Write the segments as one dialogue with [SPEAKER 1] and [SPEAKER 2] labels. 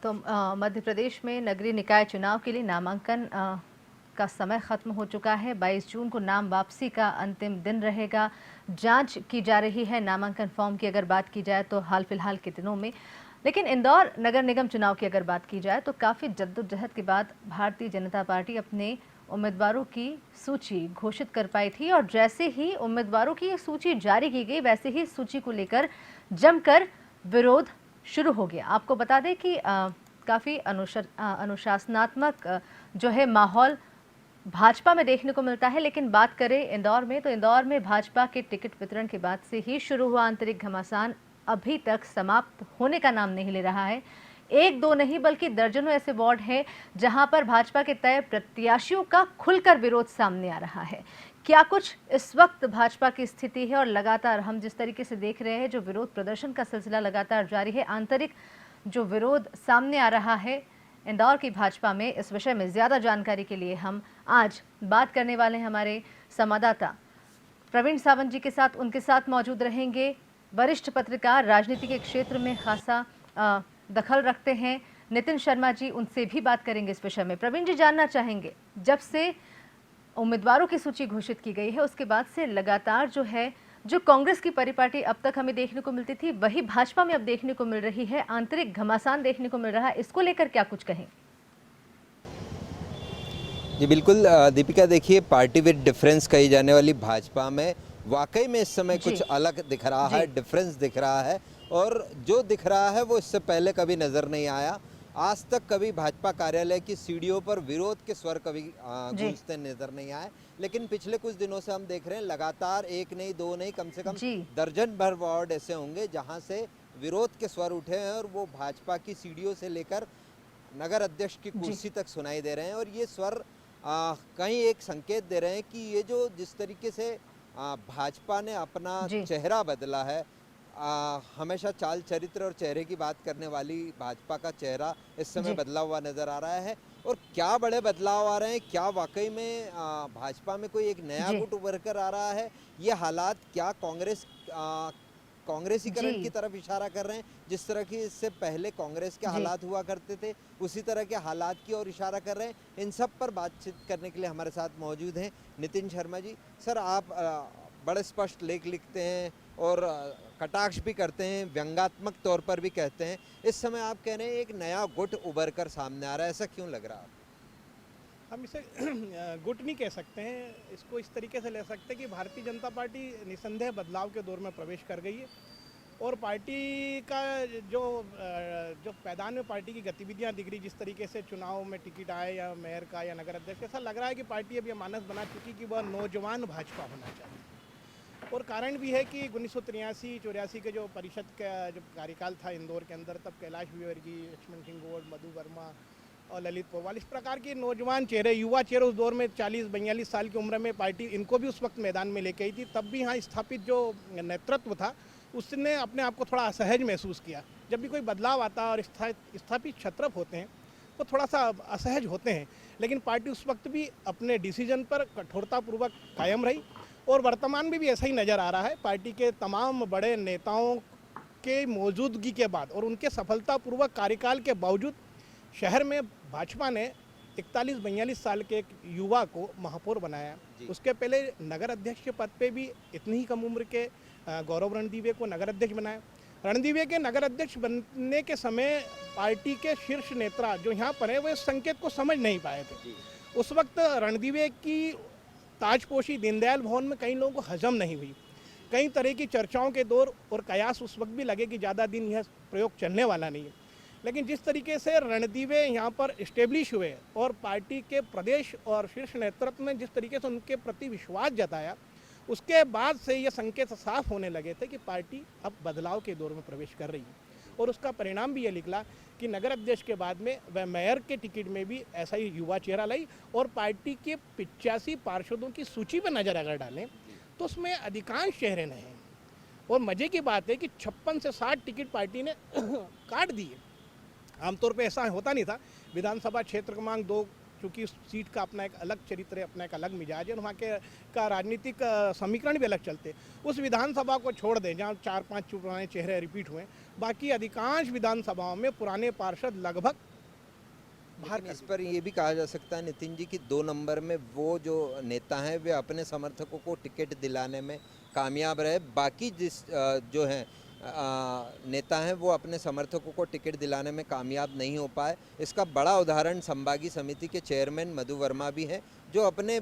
[SPEAKER 1] तो मध्य प्रदेश में नगरीय निकाय चुनाव के लिए नामांकन का समय खत्म हो चुका है। 22 जून को नाम वापसी का अंतिम दिन रहेगा। जांच की जा रही है नामांकन फॉर्म की अगर बात की जाए तो हाल फिलहाल के दिनों में। लेकिन इंदौर नगर निगम चुनाव की अगर बात की जाए तो काफ़ी जद्दोजहद के बाद भारतीय जनता पार्टी अपने उम्मीदवारों की सूची घोषित कर पाई थी और जैसे ही उम्मीदवारों की सूची जारी की गई वैसे ही सूची को लेकर जमकर विरोध शुरू हो गया। आपको बता दें कि काफ़ी अनुशासनात्मक जो है माहौल भाजपा में देखने को मिलता है। लेकिन बात करें इंदौर में तो इंदौर में भाजपा के टिकट वितरण के बाद से ही शुरू हुआ आंतरिक घमासान अभी तक समाप्त होने का नाम नहीं ले रहा है। एक दो नहीं बल्कि दर्जनों ऐसे वार्ड हैं जहां पर भाजपा के तय प्रत्याशियों का खुलकर विरोध सामने आ रहा है। क्या कुछ इस वक्त भाजपा की स्थिति है और लगातार हम जिस तरीके से देख रहे हैं जो विरोध प्रदर्शन का सिलसिला लगातार जारी है, आंतरिक जो विरोध सामने आ रहा है इंदौर की भाजपा में, इस विषय में ज्यादा जानकारी के लिए हम आज बात करने वाले हैं हमारे संवाददाता प्रवीण सावंत जी के साथ। उनके साथ मौजूद रहेंगे वरिष्ठ पत्रकार, राजनीति के क्षेत्र में खासा दखल रखते हैं नितिन शर्मा जी, उनसे भी बात करेंगे इस विषय में। प्रवीण जी, जानना चाहेंगे जब से उम्मीदवारों की सूची घोषित की गई है उसके बाद से लगातार जो कांग्रेस की परिपाटी अब तक हमें देखने को मिलती थी वही भाजपा में अब देखने को मिल रही है, आंतरिक घमासान देखने को मिल रहा है, इसको लेकर क्या कुछ कहें?
[SPEAKER 2] जी बिल्कुल दीपिका, देखिए पार्टी विद डिफरेंस कही जाने वाली भाजपा में वाकई में इस समय कुछ अलग दिख रहा है, डिफरेंस दिख रहा है और जो दिख रहा है वो इससे पहले कभी नज़र नहीं आया। आज तक कभी भाजपा कार्यालय की सीढ़ियों पर विरोध के स्वर कभी गूंजते नजर नहीं आए, लेकिन पिछले कुछ दिनों से हम देख रहे हैं लगातार एक नहीं दो नहीं कम से कम दर्जन भर वार्ड ऐसे होंगे जहां से विरोध के स्वर उठे हैं और वो भाजपा की सीढ़ियों से लेकर नगर अध्यक्ष की कुर्सी तक सुनाई दे रहे हैं। और ये स्वर कहीं एक संकेत दे रहे हैं कि ये जो जिस तरीके से भाजपा ने अपना चेहरा बदला है, हमेशा चाल चरित्र और चेहरे की बात करने वाली भाजपा का चेहरा इस समय बदला हुआ नजर आ रहा है। और क्या बड़े बदलाव आ रहे हैं, क्या वाकई में भाजपा में कोई एक नया गुट उभर कर आ रहा है, ये हालात क्या कांग्रेसीकरण की तरफ इशारा कर रहे हैं? जिस तरह की इससे पहले कांग्रेस के हालात हुआ करते थे उसी तरह के हालात की ओर इशारा कर रहे हैं। इन सब पर बातचीत करने के लिए हमारे साथ मौजूद हैं नितिन शर्मा जी। सर, आप बड़े स्पष्ट लेख लिखते हैं और कटाक्ष भी करते हैं, व्यंग्यात्मक तौर पर भी कहते हैं। इस समय आप कह रहे हैं एक नया गुट उभर कर सामने आ रहा है, ऐसा क्यों लग रहा है?
[SPEAKER 3] हम इसे गुट नहीं कह सकते हैं, इसको इस तरीके से ले सकते हैं कि भारतीय जनता पार्टी निसंदेह बदलाव के दौर में प्रवेश कर गई है और पार्टी का जो मैदान में पार्टी की गतिविधियां दिख रही, जिस तरीके से चुनाव में टिकट आए या मेयर का या नगर अध्यक्ष, ऐसा लग रहा है कि पार्टी अब ये मानस बना चुकी कि वह नौजवान भाजपा होना चाहिए। और कारण भी है कि 1983-84 के जो परिषद का जब कार्यकाल था इंदौर के अंदर, तब कैलाश विजयवर्गीय, लक्ष्मण सिंह गोड, मधु वर्मा और ललित पोवाल, इस प्रकार के नौजवान चेहरे, युवा चेहरे उस दौर में 40-42 साल की उम्र में पार्टी इनको भी उस वक्त मैदान में लेके आई थी। तब भी यहाँ स्थापित जो नेतृत्व था उसने अपने आप को थोड़ा असहज महसूस किया। जब भी कोई बदलाव आता है और स्थापित छत्रप होते हैं वो थोड़ा सा असहज होते हैं, लेकिन पार्टी उस वक्त भी अपने डिसीजन पर कठोरतापूर्वक कायम रही और वर्तमान में भी ऐसा ही नज़र आ रहा है। पार्टी के तमाम बड़े नेताओं के मौजूदगी के बाद और उनके सफलतापूर्वक कार्यकाल के बावजूद शहर में भाजपा ने 41-42 साल के एक युवा को महापौर बनाया। उसके पहले नगर अध्यक्ष के पद पे भी इतनी ही कम उम्र के गौरव रणदीवे को नगर अध्यक्ष बनाया। रणदीवे के नगर अध्यक्ष बनने के समय पार्टी के शीर्ष नेता जो यहाँ पर है वो इस संकेत को समझ नहीं पाए थे। उस वक्त रणदीवे की ताजपोशी दीनदयाल भवन में कई लोगों को हजम नहीं हुई। कई तरह की चर्चाओं के दौर और कयास उस वक्त भी लगे कि ज़्यादा दिन यह प्रयोग चलने वाला नहीं है। लेकिन जिस तरीके से रणदीवे यहाँ पर इस्टेब्लिश हुए और पार्टी के प्रदेश और शीर्ष नेतृत्व ने जिस तरीके से उनके प्रति विश्वास जताया, उसके बाद से ये संकेत साफ होने लगे थे कि पार्टी अब बदलाव के दौर में प्रवेश कर रही है। और उसका परिणाम भी ये निकला कि नगर अध्यक्ष के बाद में वह मेयर के टिकट में भी ऐसा ही युवा चेहरा लाई और पार्टी के 85 पार्षदों की सूची पर नज़र अगर डालें तो उसमें अधिकांश चेहरे नए हैं। और मज़े की बात है कि 56 से 60 टिकट पार्टी ने काट दिए। आमतौर पे ऐसा होता नहीं था। विधानसभा क्षेत्र क्रमांक 2 चूँकि उस सीट का अपना एक अलग चरित्र है, अपना एक अलग मिजाज है और वहाँ के का राजनीतिक समीकरण भी अलग चलते। उस विधानसभा को छोड़ दें जहाँ 4-5 पुराने चेहरे रिपीट हुए, बाकी अधिकांश विधानसभाओं में पुराने पार्षद लगभग बाहर
[SPEAKER 2] लेकिन इस पर ये भी कहा जा सकता है नितिन जी कि 2 नंबर में वो जो नेता हैं वे अपने समर्थकों को टिकट दिलाने में कामयाब रहे, बाकी जो हैं नेता हैं वो अपने समर्थकों को टिकट दिलाने में कामयाब नहीं हो पाए। इसका बड़ा उदाहरण संभागी समिति के चेयरमैन मधु वर्मा भी हैं जो अपने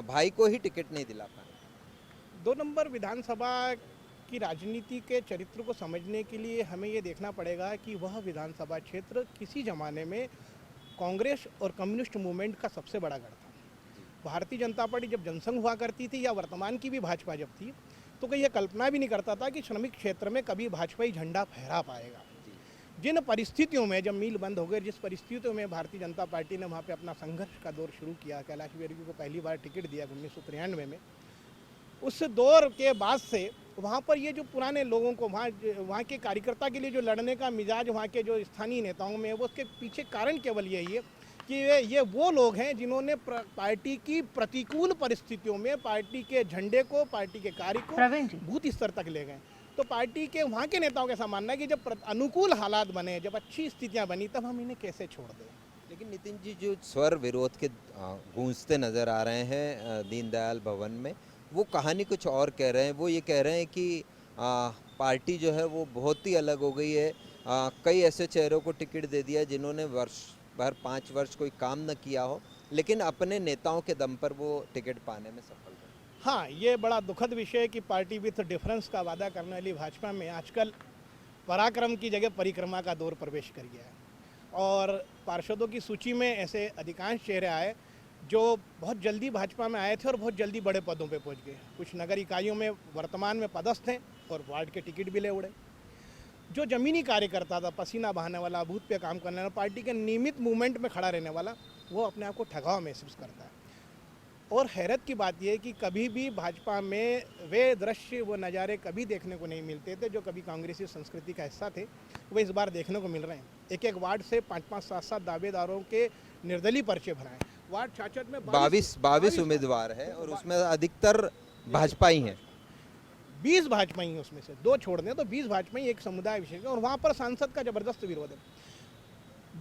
[SPEAKER 2] भाई को ही टिकट नहीं दिला पाए।
[SPEAKER 3] 2 नंबर विधानसभा की राजनीति के चरित्र को समझने के लिए हमें ये देखना पड़ेगा कि वह विधानसभा क्षेत्र किसी ज़माने में कांग्रेस और कम्युनिस्ट मूवमेंट का सबसे बड़ा गढ़ था। भारतीय जनता पार्टी जब जनसंघ हुआ करती थी या वर्तमान की भी भाजपा जब थी, तो कोई ये कल्पना भी नहीं करता था कि श्रमिक क्षेत्र में कभी भाजपाई झंडा फहरा पाएगा। जिन परिस्थितियों में जब मील बंद हो गए, जिस परिस्थितियों में भारतीय जनता पार्टी ने वहाँ पे अपना संघर्ष का दौर शुरू किया, कैलाश विजयवर्गीय को पहली बार टिकट दिया 1993 में, उस दौर के बाद से वहाँ पर ये जो पुराने लोगों को वहाँ के कार्यकर्ता के लिए जो लड़ने का मिजाज वहाँ के जो स्थानीय नेताओं में है, वो उसके पीछे कारण केवल यही है कि ये वो लोग हैं जिन्होंने पार्टी की प्रतिकूल परिस्थितियों में पार्टी के झंडे को, पार्टी के कार्य को बूथ स्तर तक ले गए। तो पार्टी के वहाँ के नेताओं का ऐसा मानना है कि जब अनुकूल हालात बने, जब अच्छी स्थितियाँ बनी, तब हम इन्हें कैसे छोड़ दें।
[SPEAKER 2] लेकिन नितिन जी जो स्वर विरोध के गूंजते नज़र आ रहे हैं दीनदयाल भवन में, वो कहानी कुछ और कह रहे हैं। वो ये कह रहे हैं कि पार्टी जो है वो बहुत ही अलग हो गई है। कई ऐसे चेहरों को टिकट दे दिया जिन्होंने वर्ष भर 5 वर्ष कोई काम न किया हो, लेकिन अपने नेताओं के दम पर वो टिकट पाने में सफल रहे।
[SPEAKER 3] हाँ, ये बड़ा दुखद विषय है कि पार्टी विथ डिफरेंस का वादा करने वाली भाजपा में आजकल पराक्रम की जगह परिक्रमा का दौर प्रवेश कर गया है और पार्षदों की सूची में ऐसे अधिकांश चेहरे आए जो बहुत जल्दी भाजपा में आए थे और बहुत जल्दी बड़े पदों पे पहुंच गए। कुछ नगर इकाइयों में वर्तमान में पदस्थ हैं और वार्ड के टिकट भी ले उड़े। जो ज़मीनी कार्यकर्ता था, पसीना बहाने वाला, बूथ पे काम करने वाला, पार्टी के नियमित मूवमेंट में खड़ा रहने वाला, वो अपने आप को ठगाव महसूस करता है। और हैरत की बात यह है कि कभी भी भाजपा में वे दृश्य, वो नज़ारे कभी देखने को नहीं मिलते थे जो कभी कांग्रेसी संस्कृति का हिस्सा थे, वो इस बार देखने को मिल रहे हैं। एक एक वार्ड से 5-5, 7-7 दावेदारों के निर्दलीय पर्चे भराए। वार्ड 66 में
[SPEAKER 2] 22 उम्मीदवार है और उसमें अधिकतर भाजपा ही हैं।
[SPEAKER 3] 20 भाजपा ही उसमें से 2 छोड़ दें तो 20 भाजपा ही एक समुदाय विशेष है और वहाँ पर सांसद का जबरदस्त विरोध है।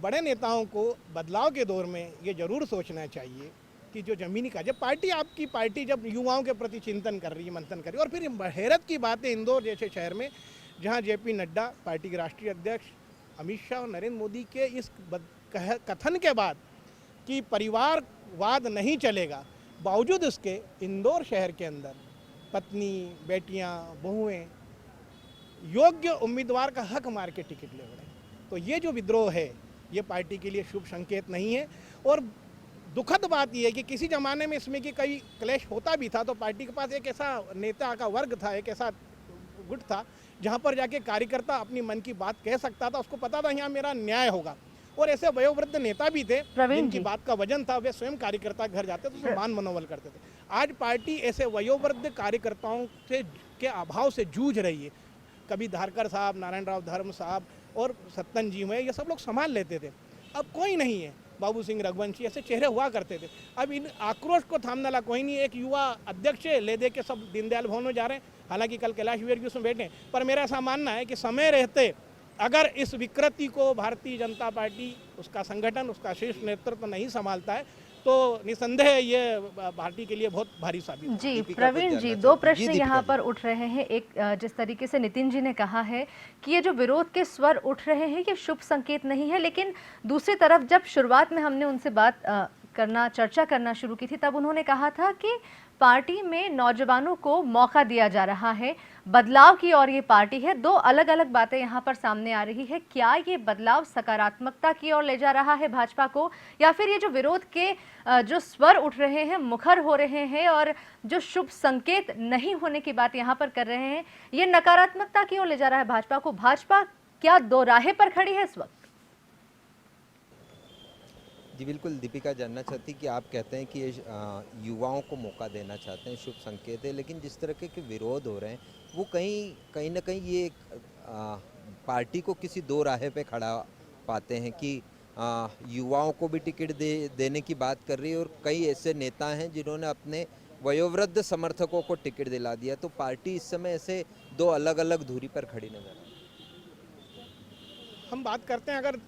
[SPEAKER 3] बड़े नेताओं को बदलाव के दौर में ये जरूर सोचना चाहिए कि जो जमीनी का, जब आपकी पार्टी जब युवाओं के प्रति चिंतन कर रही है, मंथन कर रही है, और फिर हैरत की बात है इंदौर जैसे शहर में जहाँ JP नड्डा, पार्टी के राष्ट्रीय अध्यक्ष, अमित शाह और नरेंद्र मोदी के इस कथन के बाद कि परिवारवाद नहीं चलेगा, बावजूद उसके इंदौर शहर के अंदर पत्नी, बेटियां, बहुएं योग्य उम्मीदवार का हक मार के टिकट ले रहे। तो ये जो विद्रोह है ये पार्टी के लिए शुभ संकेत नहीं है। और दुखद बात यह है कि किसी ज़माने में इसमें कि कई क्लेश होता भी था तो पार्टी के पास एक ऐसा नेता का वर्ग था, एक ऐसा गुट था जहाँ पर जाके कार्यकर्ता अपनी मन की बात कह सकता था, उसको पता था यहाँ मेरा न्याय होगा। और ऐसे वयोवृद्ध नेता भी थे जिनकी बात का वजन था, वे स्वयं कार्यकर्ता घर जाते तो सम्मान मनोबल करते थे। आज पार्टी ऐसे वयोवृद्ध कार्यकर्ताओं से के अभाव से जूझ रही है। कभी धारकर साहब, नारायण राव धर्म साहब और सत्तन जी हुए, ये सब लोग संभाल लेते थे, अब कोई नहीं है। बाबू सिंह रघुवंशी ऐसे चेहरे हुआ करते थे। अब इन आक्रोश को थामने वाला कोई नहीं। एक युवा अध्यक्ष ले दे के सब दीनदयाल भवन में जा रहे हैं, हालांकि कल कैलाश विजयवर्गीय उसमें बैठे, पर मेरा ऐसा मानना है कि समय रहते अगर इस विकृति को भारतीय जनता पार्टी, उसका संगठन, उसका शीर्ष नेतृत्व नहीं संभालता है तो निसंदेह ये पार्टी के लिए बहुत भारी साबित है।
[SPEAKER 1] जी प्रवीण जी, 2 प्रश्न यहाँ पर उठ रहे हैं। एक, जिस तरीके से नितिन जी ने कहा है कि ये जो विरोध के स्वर उठ रहे हैं ये शुभ संकेत नहीं है, लेकिन दूसरी तरफ जब शुरुआत में हमने उनसे चर्चा करना शुरू की थी तब उन्होंने कहा था कि पार्टी में नौजवानों को मौका दिया जा रहा है, बदलाव की और ये पार्टी है। 2 अलग अलग बातें यहाँ पर सामने आ रही है। क्या ये बदलाव सकारात्मकता की ओर ले जा रहा है भाजपा को, या फिर ये जो विरोध के जो स्वर उठ रहे हैं, मुखर हो रहे हैं और जो शुभ संकेत नहीं होने की बात यहाँ पर कर रहे हैं, ये नकारात्मकता की ओर ले जा रहा है भाजपा को? भाजपा क्या दोराहे पर खड़ी है इस वक्त?
[SPEAKER 2] जी बिल्कुल, दीपिका जानना चाहती कि आप कहते हैं कि ये युवाओं को मौका देना चाहते हैं, शुभ संकेत है, लेकिन जिस तरह के विरोध हो रहे हैं वो कहीं ना कहीं ये पार्टी को किसी दो राहे पे खड़ा पाते हैं कि युवाओं को भी टिकट देने की बात कर रही है और कई ऐसे नेता हैं जिन्होंने अपने वयोवृद्ध समर्थकों को टिकट दिला दिया। तो पार्टी इस समय ऐसे दो अलग अलग धुरी पर खड़ी नजर आ रही
[SPEAKER 3] हम बात करते हैं अगर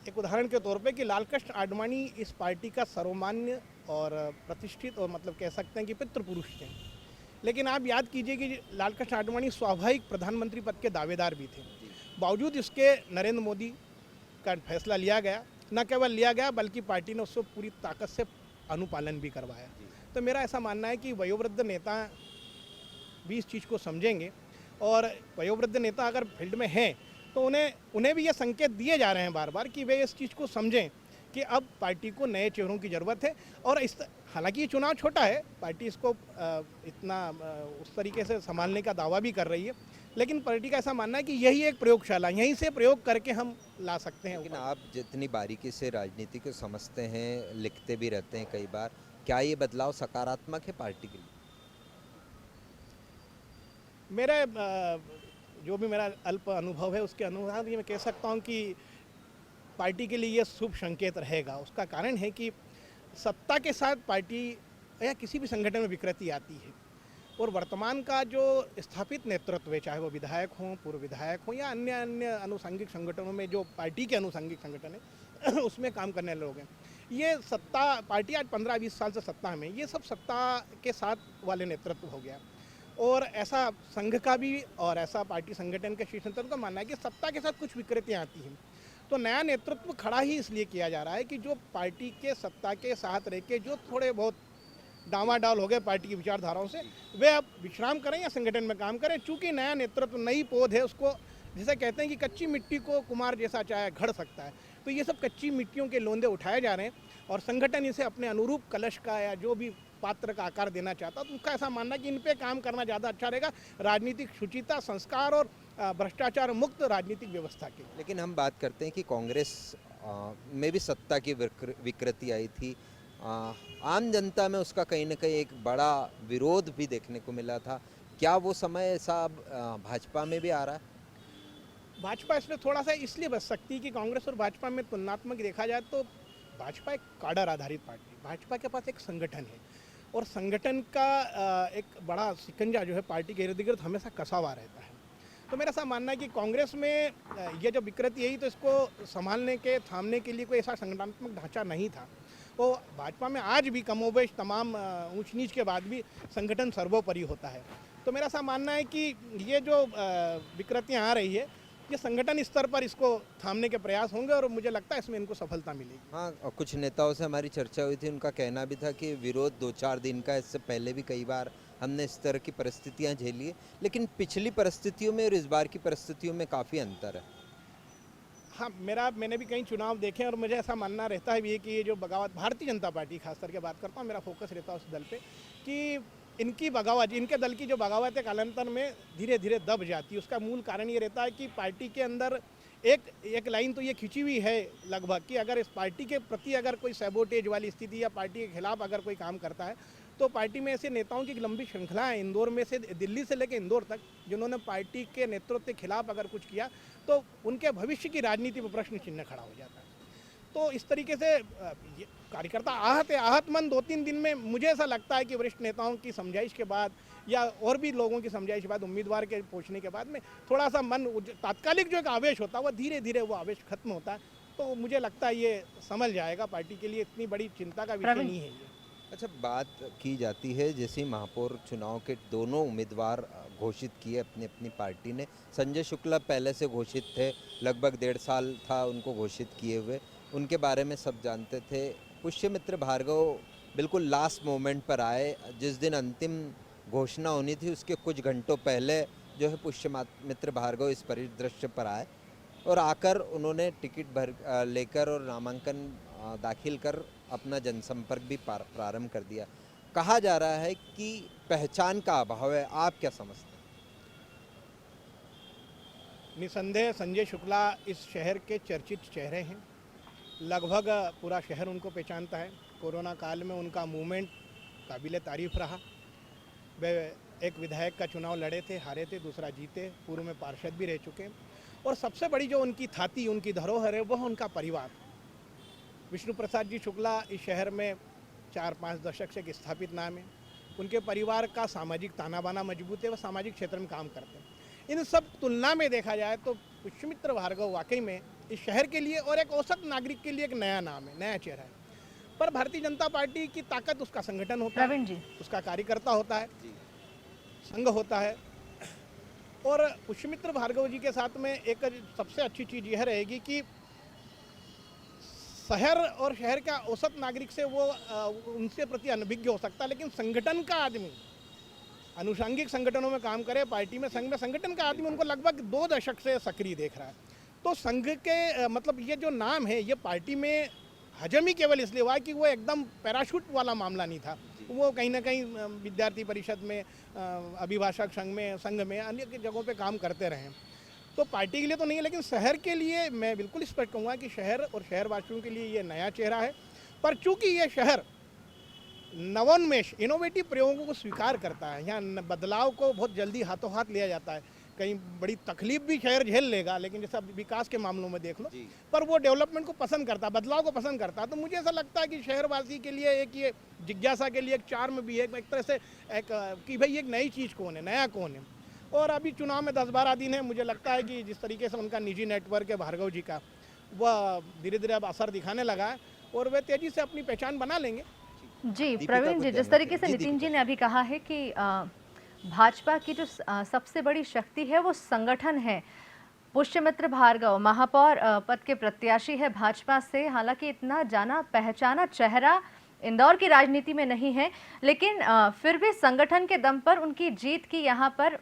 [SPEAKER 3] एक उदाहरण के तौर पे कि लालकृष्ण आडवाणी इस पार्टी का सर्वमान्य और प्रतिष्ठित और मतलब कह सकते हैं कि पितृपुरुष थे। लेकिन आप याद कीजिए कि लालकृष्ण आडवाणी स्वाभाविक प्रधानमंत्री पद के दावेदार भी थे। बावजूद इसके नरेंद्र मोदी का फैसला लिया गया, न केवल लिया गया बल्कि पार्टी ने उसको पूरी ताकत से अनुपालन भी करवाया। तो मेरा ऐसा मानना है कि वयोवृद्ध नेता भी इस चीज़ को समझेंगे और वयोवृद्ध नेता अगर फील्ड में हैं तो उन्हें भी ये संकेत दिए जा रहे हैं बार बार कि वे इस चीज़ को समझें कि अब पार्टी को नए चेहरों की ज़रूरत है। और हालांकि ये चुनाव छोटा है, पार्टी इसको इतना उस तरीके से संभालने का दावा भी कर रही है, लेकिन पार्टी का ऐसा मानना है कि यही एक प्रयोगशाला, यहीं से प्रयोग करके हम ला सकते हैं।
[SPEAKER 2] लेकिन आप जितनी बारीकी से राजनीति को समझते हैं, लिखते भी रहते हैं कई बार, क्या ये बदलाव सकारात्मक है पार्टी के लिए?
[SPEAKER 3] मेरे जो भी मेरा अल्प अनुभव है उसके अनुसार ये मैं कह सकता हूँ कि पार्टी के लिए ये शुभ संकेत रहेगा। उसका कारण है कि सत्ता के साथ पार्टी या किसी भी संगठन में विकृति आती है और वर्तमान का जो स्थापित नेतृत्व है, चाहे वो विधायक हों, पूर्व विधायक हों या अन्य अन्य अनुषंगिक संगठनों में जो पार्टी के अनुषंगिक संगठन है उसमें काम करने वाले लोग हैं, ये सत्ता पार्टी आज 15-20 साल से सत्ता में, ये सब सत्ता के साथ वाले नेतृत्व हो गया। और ऐसा संघ का भी और ऐसा पार्टी संगठन के शीर्ष नेतृत्व का मानना है कि सत्ता के साथ कुछ विकृतियाँ आती हैं। तो नया नेतृत्व खड़ा ही इसलिए किया जा रहा है कि जो पार्टी के सत्ता के साथ रह के जो थोड़े बहुत डामाडोल हो गए पार्टी की विचारधाराओं से, वे अब विश्राम करें या संगठन में काम करें। चूँकि नया नेतृत्व नई पौध है, उसको जिसे कहते हैं कि कच्ची मिट्टी को कुमार जैसा चाहे घड़ सकता है, तो ये सब कच्ची मिट्टियों के लोंदे उठाए जा रहे हैं और संगठन इसे अपने अनुरूप कलश का या जो भी पात्र का आकार देना चाहता, तो उसका ऐसा मानना कि इन पे काम करना ज़्यादा अच्छा रहेगा राजनीतिक शुचिता, संस्कार और भ्रष्टाचार मुक्त राजनीतिक व्यवस्था के।
[SPEAKER 2] लेकिन हम बात करते हैं कि कांग्रेस में भी सत्ता की विकृति आई थी, आम जनता में उसका कहीं ना कहीं एक बड़ा विरोध भी देखने को मिला था। क्या वो समय ऐसा अब भाजपा में भी आ रहा है?
[SPEAKER 3] भाजपा इसमें थोड़ा सा इसलिए बच सकती है कि कांग्रेस और भाजपा में तुलनात्मक देखा जाए तो भाजपा एक काडर आधारित पार्टी है, भाजपा के पास एक संगठन है और संगठन का एक बड़ा शिकंजा जो है पार्टी के इर्द गिर्द हमेशा कसा हुआ रहता है। तो मेरा ऐसा मानना है कि कांग्रेस में ये जो विकृति यही, तो इसको संभालने के थामने के लिए कोई ऐसा संगठनात्मक ढांचा नहीं था। तो भाजपा में आज भी कमोबेश तमाम ऊंच नीच के बाद भी संगठन सर्वोपरि होता है। तो मेरा ऐसा मानना है कि ये जो विकृतियाँ आ रही है, ये संगठन स्तर पर इसको थामने के प्रयास होंगे और मुझे लगता है इसमें इनको सफलता मिलेगी।
[SPEAKER 2] हाँ, और कुछ नेताओं से हमारी चर्चा हुई थी, उनका कहना भी था कि विरोध 2-4 दिन का, इससे पहले भी कई बार हमने इस तरह की परिस्थितियां झेली है, लेकिन पिछली परिस्थितियों में और इस बार की परिस्थितियों में काफ़ी अंतर है।
[SPEAKER 3] हाँ, मैंने भी कई चुनाव देखे और मुझे ऐसा मानना रहता है भी कि ये जो बगावत भारतीय जनता पार्टी खास करके बात करता हूँ, मेरा फोकस रहता है उस दल पे कि इनकी बगावत, इनके दल की जो बगावत है कालांतर में धीरे धीरे दब जाती है। उसका मूल कारण ये रहता है कि पार्टी के अंदर एक लाइन तो ये खिंची हुई है लगभग कि अगर इस पार्टी के प्रति अगर कोई सैबोटेज वाली स्थिति या पार्टी के खिलाफ अगर कोई काम करता है, तो पार्टी में ऐसे नेताओं की एक लंबी श्रृंखला है, इंदौर में से दिल्ली से लेकर इंदौर तक, जिन्होंने पार्टी के नेतृत्व के खिलाफ अगर कुछ किया तो उनके भविष्य की राजनीति पर प्रश्न चिन्ह खड़ा हो जाता है। तो इस तरीके से कार्यकर्ता आहत है, आहत मन 2-3 दिन में मुझे ऐसा लगता है कि वरिष्ठ नेताओं की समझाइश के बाद या और भी लोगों की समझाइश के बाद, उम्मीदवार के पहुंचने के बाद में थोड़ा सा मन तात्कालिक जो एक आवेश होता है वो धीरे धीरे वो आवेश खत्म होता है। तो मुझे लगता है ये समझ जाएगा, पार्टी के लिए इतनी बड़ी चिंता का विषय नहीं है ये।
[SPEAKER 2] अच्छा, बात की जाती है जैसे महापौर चुनाव के दोनों उम्मीदवार घोषित किए अपनी अपनी पार्टी ने। संजय शुक्ला पहले से घोषित थे, लगभग 1.5 साल था उनको घोषित किए हुए, उनके बारे में सब जानते थे। पुष्यमित्र भार्गव बिल्कुल लास्ट मोमेंट पर आए, जिस दिन अंतिम घोषणा होनी थी उसके कुछ घंटों पहले जो है पुष्यमित्र भार्गव इस परिदृश्य पर आए और आकर उन्होंने टिकट लेकर और नामांकन दाखिल कर अपना जनसंपर्क भी प्रारंभ कर दिया। कहा जा रहा है कि पहचान का अभाव है, आप क्या समझते हैं?
[SPEAKER 3] निसंदेह संजय शुक्ला इस शहर के चर्चित चेहरे हैं, लगभग पूरा शहर उनको पहचानता है। कोरोना काल में उनका मूवमेंट काबिल तारीफ रहा। वे एक विधायक का चुनाव लड़े थे, हारे थे, दूसरा जीते, पूर्व में पार्षद भी रह चुके। और सबसे बड़ी जो उनकी थाती, उनकी धरोहर है, वह उनका परिवार। विष्णु प्रसाद जी शुक्ला इस शहर में 4-5 दशक से एक स्थापित नाम है। उनके परिवार का सामाजिक ताना बाना मजबूत है, वह सामाजिक क्षेत्र में काम करते हैं। इन सब तुलना में देखा जाए तो पुष्यमित्र भार्गव वाकई में इस शहर के लिए और एक औसत नागरिक के लिए एक नया नाम है, नया चेहरा है। पर भारतीय जनता पार्टी की ताकत उसका संगठन होता है,
[SPEAKER 1] प्रवीण जी,
[SPEAKER 3] उसका कार्यकर्ता होता है, संघ होता है। और पुष्यमित्र भार्गव जी के साथ में एक सबसे अच्छी चीज़ यह रहेगी कि शहर और शहर का औसत नागरिक से वो उनसे प्रति अनभिज्ञ हो सकता है, लेकिन संगठन का आदमी, अनुषंगिक संगठनों में काम करे, पार्टी में, संघ में, संगठन का आदमी उनको लगभग 2 दशक से सक्रिय देख रहा है। तो संघ के मतलब ये जो नाम है, ये पार्टी में हजम ही केवल इसलिए हुआ कि वो एकदम पैराशूट वाला मामला नहीं था। वो कहीं ना कहीं विद्यार्थी परिषद में, अभिभाषक संघ में अन्य जगहों पे काम करते रहे। तो पार्टी के लिए तो नहीं है, लेकिन शहर के लिए मैं बिल्कुल स्पष्ट कहूँगा कि शहर और शहरवासियों के लिए ये नया चेहरा है। पर चूंकि ये शहर नवोन्मेष, इनोवेटिव प्रयोगों को स्वीकार करता है, यहाँ बदलाव को बहुत जल्दी हाथों हाथ लिया जाता है। कहीं बड़ी तकलीफ भी शहर झेल लेगा, लेकिन जैसे अब विकास के मामलों में देख लो, पर वो डेवलपमेंट को पसंद करता है, बदलाव को पसंद करता है। तो मुझे ऐसा लगता है कि शहरवासी के लिए एक ये जिज्ञासा के लिए एक चार्म भी है, एक तरह से एक कि भाई एक नई चीज़ कौन है, नया कौन है। और अभी चुनाव में 10-12 दिन है, मुझे लगता है कि जिस तरीके से उनका निजी नेटवर्क है भार्गव जी का, वह धीरे धीरे अब असर दिखाने लगा है और वे तेज़ी से अपनी पहचान बना लेंगे।
[SPEAKER 1] जी प्रवीण जी, जिस तरीके से नितिन जी ने अभी कहा है कि भाजपा की जो सबसे बड़ी शक्ति है वो संगठन है। पुष्यमित्र भार्गव महापौर पद के प्रत्याशी है भाजपा से, हालांकि इतना जाना पहचाना चेहरा इंदौर की राजनीति में नहीं है, लेकिन फिर भी संगठन के दम पर उनकी जीत की यहाँ पर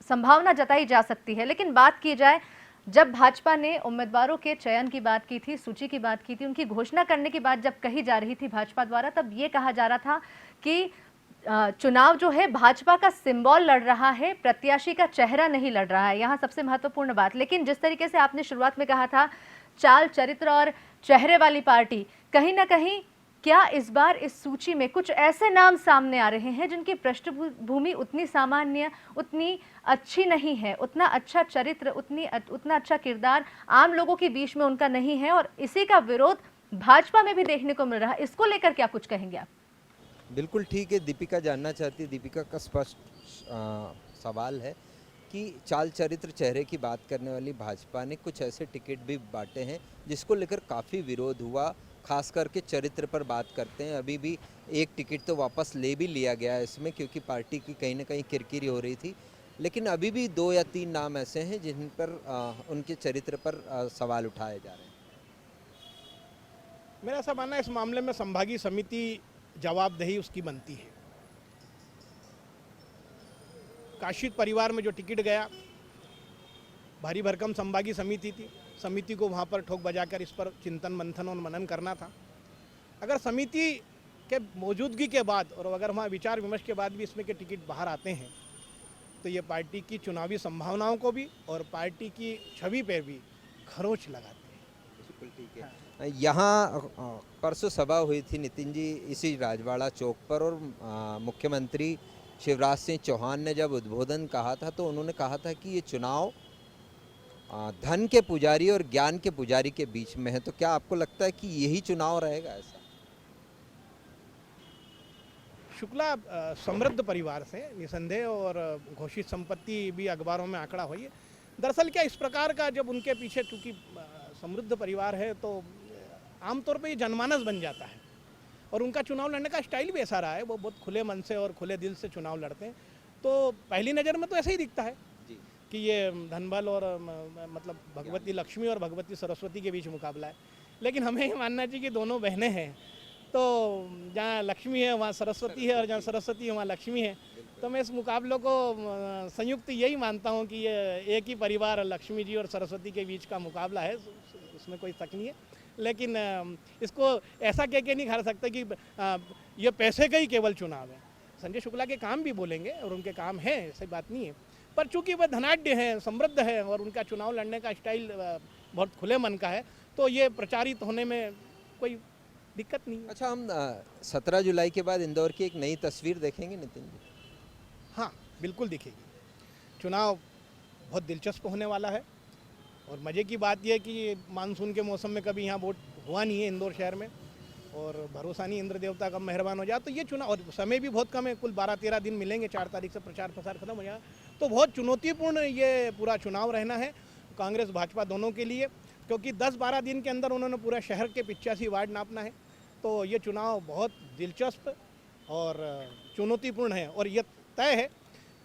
[SPEAKER 1] संभावना जताई जा सकती है। लेकिन बात की जाए, जब भाजपा ने उम्मीदवारों के चयन की बात की थी, सूची की बात की थी, उनकी घोषणा करने की बात जब कही जा रही थी भाजपा द्वारा, तब ये कहा जा रहा था कि चुनाव जो है भाजपा का सिंबल लड़ रहा है, प्रत्याशी का चेहरा नहीं लड़ रहा है। यहाँ सबसे महत्वपूर्ण बात, लेकिन जिस तरीके से आपने शुरुआत में कहा था, चाल चरित्र और चेहरे वाली पार्टी, कहीं ना कहीं क्या इस बार इस सूची में कुछ ऐसे नाम सामने आ रहे हैं जिनकी पृष्ठभूमि उतनी सामान्य, उतनी अच्छी नहीं है, उतना अच्छा चरित्र, उतना अच्छा किरदार आम लोगों के बीच में उनका नहीं है, और इसी का विरोध भाजपा में भी देखने को मिल रहा है। इसको लेकर क्या कुछ कहेंगे आप?
[SPEAKER 2] बिल्कुल ठीक है, दीपिका जानना चाहती है। दीपिका का स्पष्ट सवाल है कि चाल चरित्र चेहरे की बात करने वाली भाजपा ने कुछ ऐसे टिकट भी बांटे हैं जिसको लेकर काफ़ी विरोध हुआ, खास करके चरित्र पर बात करते हैं। अभी भी एक टिकट तो वापस ले भी लिया गया है इसमें, क्योंकि पार्टी की कहीं ना कहीं किरकिरी हो रही थी, लेकिन अभी भी 2 या 3 नाम ऐसे हैं जिन पर उनके चरित्र पर सवाल उठाए जा रहे हैं।
[SPEAKER 3] मेरा ऐसा मानना है, इस मामले में संभागीय समिति जवाबदेही उसकी बनती है। काशिद परिवार में जो टिकट गया, भारी भरकम संभागीय समिति थी, समिति को वहाँ पर ठोक बजाकर इस पर चिंतन मंथन और मनन करना था। अगर समिति के मौजूदगी के बाद और अगर वहाँ विचार विमर्श के बाद भी इसमें के टिकट बाहर आते हैं, तो ये पार्टी की चुनावी संभावनाओं को भी और पार्टी की छवि पर भी खरोंच लगाते हैं।
[SPEAKER 2] बिल्कुल ठीक है। यहाँ परसों सभा हुई थी नितिन जी, इसी राजवाड़ा चौक पर, और मुख्यमंत्री शिवराज सिंह चौहान ने जब उद्बोधन कहा था तो उन्होंने कहा था कि ये चुनाव धन के पुजारी और ज्ञान के पुजारी के बीच में है। तो क्या आपको लगता है कि यही चुनाव रहेगा ऐसा?
[SPEAKER 3] शुक्ला समृद्ध परिवार से निसंदेह, और घोषित संपत्ति भी अखबारों में आंकड़ा हुई है। दरअसल क्या इस प्रकार का जब उनके पीछे, चूंकि समृद्ध परिवार है, तो आमतौर पे ये जनमानस बन जाता है, और उनका चुनाव लड़ने का स्टाइल भी ऐसा रहा है। वो बहुत खुले मन से और खुले दिल से चुनाव लड़ते हैं। तो पहली नज़र में तो ऐसा ही दिखता है कि ये धनबल और मतलब भगवती लक्ष्मी और भगवती सरस्वती के बीच मुकाबला है। लेकिन हमें ये मानना चाहिए कि दोनों बहनें हैं, तो जहाँ लक्ष्मी है वहाँ सरस्वती है, और जहाँ सरस्वती है वहाँ लक्ष्मी है। तो मैं इस मुकाबलों को संयुक्त यही मानता हूँ कि ये एक ही परिवार लक्ष्मी जी और सरस्वती के बीच का मुकाबला है, उसमें कोई शक नहीं है। लेकिन इसको ऐसा कह के नहीं खा सकते कि ये पैसे का ही केवल चुनाव है। संजय शुक्ला के काम भी बोलेंगे, और उनके काम हैं, ऐसी बात नहीं है, पर चूंकि वह धनाढ्य हैं, समृद्ध है, और उनका चुनाव लड़ने का स्टाइल बहुत खुले मन का है, तो ये प्रचारित होने में कोई दिक्कत नहीं है।
[SPEAKER 2] अच्छा, हम 17 जुलाई के बाद इंदौर की एक नई तस्वीर देखेंगे नितिन जी?
[SPEAKER 3] हाँ, बिल्कुल दिखेगी। चुनाव बहुत दिलचस्प होने वाला है। और मज़े की बात यह है कि मानसून के मौसम में कभी यहाँ वोट हुआ नहीं है इंदौर शहर में, और भरोसा नहीं इंद्र देवता कब मेहरबान हो जाए। तो ये चुनाव, और समय भी बहुत कम है, कुल 12-13 दिन मिलेंगे, 4 तारीख से प्रचार प्रसार खत्म हो जाएगा। तो बहुत चुनौतीपूर्ण ये पूरा चुनाव रहना है कांग्रेस भाजपा दोनों के लिए, क्योंकि 10-12 दिन के अंदर उन्होंने पूरा शहर के 85 वार्ड नापना है। तो ये चुनाव बहुत दिलचस्प और चुनौतीपूर्ण है, और ये तय है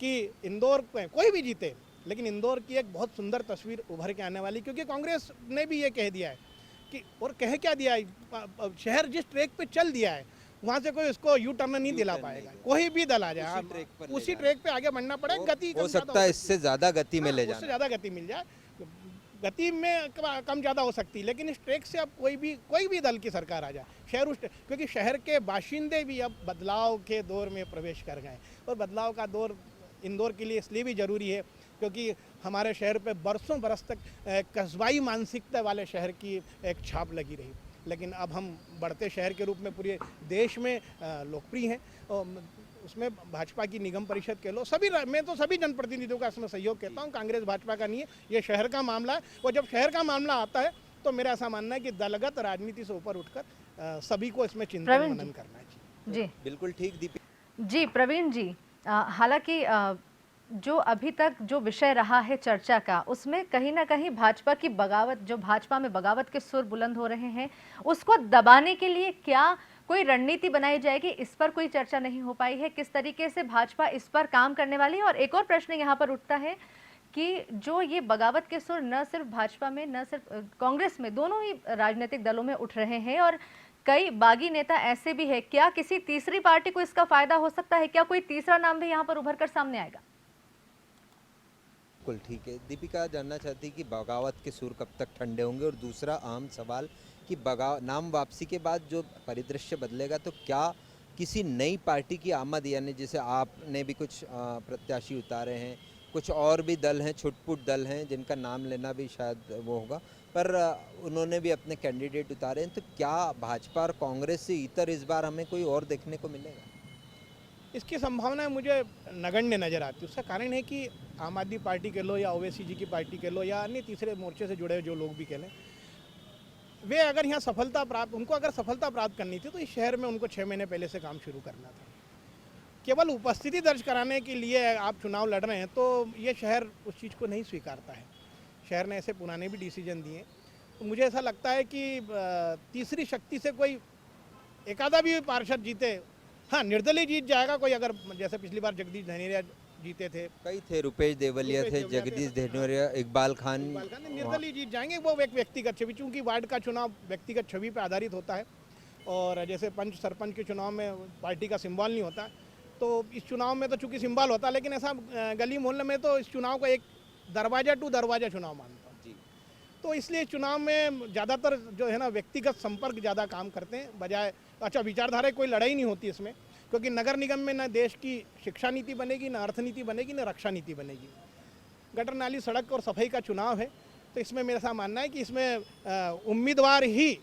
[SPEAKER 3] कि इंदौर कोई भी जीते, लेकिन इंदौर की एक बहुत सुंदर तस्वीर उभर के आने वाली, क्योंकि कांग्रेस ने भी ये कह दिया है कि, और कह क्या दिया है, शहर जिस ट्रैक पे चल दिया है वहाँ से कोई उसको यू टर्न नहीं दिला पाएगा, कोई भी दल आ जाए उसी ट्रैक पे आगे बढ़ना पड़ेगा। गति
[SPEAKER 2] हो सकता है इससे ज़्यादा गति में ले जाना,
[SPEAKER 3] उससे ज़्यादा गति मिल जाए, गति में कम ज़्यादा हो सकती है, लेकिन इस ट्रैक से अब कोई भी दल की सरकार आ जाए, शहर क्योंकि शहर के बाशिंदे भी अब बदलाव के दौर में प्रवेश कर गए, और बदलाव का दौर इंदौर के लिए इसलिए भी ज़रूरी है क्योंकि हमारे शहर पे बरसों बरस तक कस्बाई मानसिकता वाले शहर की एक छाप लगी रही, लेकिन अब हम बढ़ते शहर के रूप में पूरे देश में लोकप्रिय हैं। और उसमें भाजपा की निगम परिषद कह लो, मैं तो सभी जनप्रतिनिधियों का इसमें सहयोग कहता हूँ, कांग्रेस भाजपा का नहीं है, ये शहर का मामला है। और जब शहर का मामला आता है तो मेरा ऐसा मानना है कि दलगत राजनीति से ऊपर उठकर सभी को इसमें चिंतन मनन करना चाहिए।
[SPEAKER 2] जी बिल्कुल ठीक दीपिका
[SPEAKER 1] जी। प्रवीण जी, हालांकि जो अभी तक जो विषय रहा है चर्चा का, उसमें कहीं ना कहीं भाजपा की बगावत, जो भाजपा में बगावत के सुर बुलंद हो रहे हैं, उसको दबाने के लिए क्या कोई रणनीति बनाई जाएगी, इस पर कोई चर्चा नहीं हो पाई है। किस तरीके से भाजपा इस पर काम करने वाली है? और एक और प्रश्न यहाँ पर उठता है कि जो ये बगावत के सुर न सिर्फ भाजपा में, न सिर्फ कांग्रेस में, दोनों ही राजनीतिक दलों में उठ रहे हैं, और कई बागी नेता ऐसे भी है, क्या किसी तीसरी पार्टी को इसका फायदा हो सकता है? क्या कोई तीसरा नाम भी यहाँ पर उभर कर सामने आएगा?
[SPEAKER 2] बिल्कुल ठीक है। दीपिका जानना चाहती कि बगावत के सुर कब तक ठंडे होंगे, और दूसरा अहम सवाल कि नाम वापसी के बाद जो परिदृश्य बदलेगा, तो क्या किसी नई पार्टी की आमद, यानी जैसे आपने भी कुछ प्रत्याशी उतारे हैं, कुछ और भी दल हैं, छुटपुट दल हैं जिनका नाम लेना भी शायद वो होगा, पर उन्होंने भी अपने कैंडिडेट उतारे हैं, तो क्या भाजपा और कांग्रेस से इतर इस बार हमें कोई और देखने को मिलेगा?
[SPEAKER 3] इसकी संभावना मुझे नगण्य नज़र आती है। उसका कारण है कि आम आदमी पार्टी कह लो या ओवैसी जी की पार्टी कह लो या अन्य तीसरे मोर्चे से जुड़े जो लोग भी कह लें, वे अगर यहाँ उनको अगर सफलता प्राप्त करनी थी तो इस शहर में उनको 6 महीने पहले से काम शुरू करना था। केवल उपस्थिति दर्ज कराने के लिए आप चुनाव लड़ रहे हैं तो ये शहर उस चीज़ को नहीं स्वीकारता है। शहर ने ऐसे पुराने भी डिसीजन दिए, तो मुझे ऐसा लगता है कि तीसरी शक्ति से कोई एक आधा भी पार्षद जीते, हाँ निर्दलीय जीत जाएगा कोई, अगर जैसे पिछली बार जगदीश धनेरिया जीते थे,
[SPEAKER 2] कई थे, रुपेश देवलिया थे, जगदीश धनेरिया, इकबाल खान
[SPEAKER 3] निर्दलीय जीत जाएंगे। वो एक व्यक्तिगत छवि, चूंकि वार्ड का चुनाव व्यक्तिगत छवि पर आधारित होता है, और जैसे पंच सरपंच के चुनाव में पार्टी का सिंबल नहीं होता, तो इस चुनाव में तो चूंकि सिंबल होता, लेकिन ऐसा गली मोहल्ले में तो इस चुनाव को एक दरवाजा टू दरवाजा चुनाव मानता हूँ। तो इसलिए चुनाव में ज़्यादातर जो है ना व्यक्तिगत संपर्क ज़्यादा काम करते हैं, बजाय अच्छा विचारधारा कोई लड़ाई नहीं होती इसमें, क्योंकि नगर निगम में ना देश की शिक्षा नीति बनेगी, ना अर्थनीति बनेगी, ना रक्षा नीति बनेगी। गटर नाली सड़क और सफाई का चुनाव है, तो इसमें मेरा ऐसा मानना है कि इसमें उम्मीदवार ही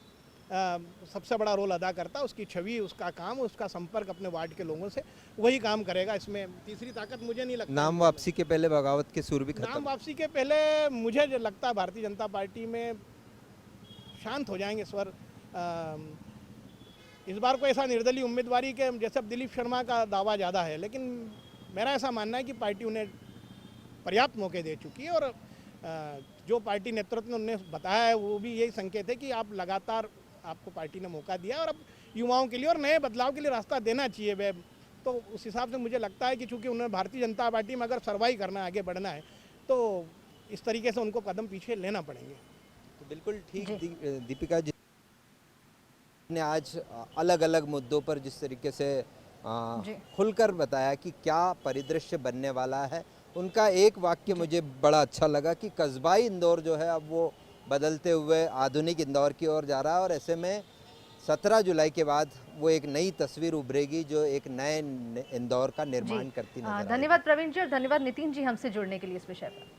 [SPEAKER 3] सबसे बड़ा रोल अदा करता है। उसकी छवि, उसका काम, उसका संपर्क अपने वार्ड के लोगों से, वही काम करेगा। इसमें तीसरी ताकत मुझे नहीं लगता।
[SPEAKER 2] नाम वापसी के पहले बगावत के सुर भी खत्म?
[SPEAKER 3] नाम वापसी के पहले मुझे जो लगता है भारतीय जनता पार्टी में शांत हो जाएंगे स्वर। इस बार को ऐसा निर्दलीय उम्मीदवारी के जैसे अब दिलीप शर्मा का दावा ज़्यादा है, लेकिन मेरा ऐसा मानना है कि पार्टी उन्हें पर्याप्त मौके दे चुकी है, और जो पार्टी नेतृत्व ने उन्हें बताया है वो भी यही संकेत है कि आप लगातार, आपको पार्टी ने मौका दिया और अब युवाओं के लिए और नए बदलाव के लिए रास्ता देना चाहिए वे। तो उस हिसाब से मुझे लगता है कि चूंकि उन्हें भारतीय जनता पार्टी में अगर सर्वाइव करना है, आगे बढ़ना है, तो इस तरीके से उनको कदम पीछे लेना पड़ेंगे।
[SPEAKER 2] तो बिल्कुल ठीक दीपिका जी ने आज अलग अलग मुद्दों पर जिस तरीके से खुलकर बताया कि क्या परिदृश्य बनने वाला है, उनका एक वाक्य मुझे बड़ा अच्छा लगा कि कस्बाई इंदौर जो है अब वो बदलते हुए आधुनिक इंदौर की ओर जा रहा है, और ऐसे में 17 जुलाई के बाद वो एक नई तस्वीर उभरेगी जो एक नए इंदौर का निर्माण करती नजर आएगी।
[SPEAKER 1] धन्यवाद प्रवीण जी, और धन्यवाद नितिन जी हमसे जुड़ने के लिए इस विषय पर।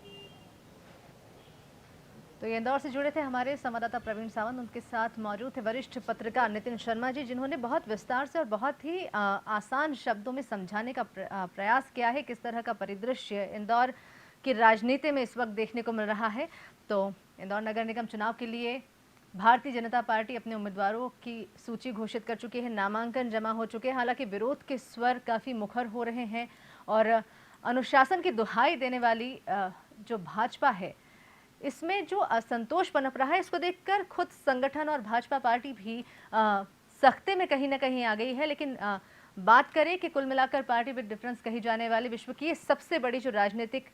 [SPEAKER 1] तो ये इंदौर से जुड़े थे हमारे संवाददाता प्रवीण सावंत, उनके साथ मौजूद थे वरिष्ठ पत्रकार नितिन शर्मा जी, जिन्होंने बहुत विस्तार से और बहुत ही आसान शब्दों में समझाने का प्रयास किया है किस तरह का परिदृश्य इंदौर की राजनीति में इस वक्त देखने को मिल रहा है। तो इंदौर नगर निगम चुनाव के लिए भारतीय जनता पार्टी अपने उम्मीदवारों की सूची घोषित कर चुकी है, नामांकन जमा हो चुके हैं। हालांकि विरोध के स्वर काफ़ी मुखर हो रहे हैं और अनुशासन की दुहाई देने वाली जो भाजपा है, इसमें जो असंतोष पनप रहा है, इसको देखकर खुद संगठन और भाजपा पार्टी भी सख्ते में कहीं ना कहीं आ गई है। लेकिन बात करें कि कुल मिलाकर पार्टी विद डिफरेंस कही जाने वाली विश्व की सबसे बड़ी जो राजनीतिक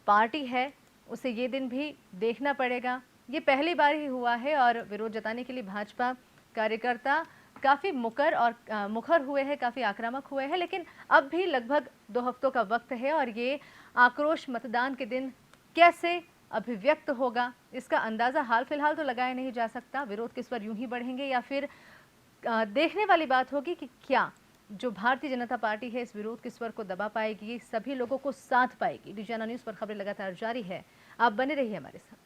[SPEAKER 1] पार्टी है, उसे ये दिन भी देखना पड़ेगा। ये पहली बार ही हुआ है और विरोध जताने के लिए भाजपा कार्यकर्ता काफ़ी मुखर हुए हैं, काफ़ी आक्रामक हुए हैं। लेकिन अब भी लगभग 2 हफ्तों का वक्त है और ये आक्रोश मतदान के दिन कैसे अभिव्यक्त होगा, इसका अंदाज़ा हाल फिलहाल तो लगाया नहीं जा सकता। विरोध के स्वर यूं ही बढ़ेंगे या फिर देखने वाली बात होगी कि क्या जो भारतीय जनता पार्टी है इस विरोध के स्वर को दबा पाएगी, सभी लोगों को साथ पाएगी। डिजियाना न्यूज़ पर खबरें लगातार जारी है, आप बने रहिए हमारे साथ।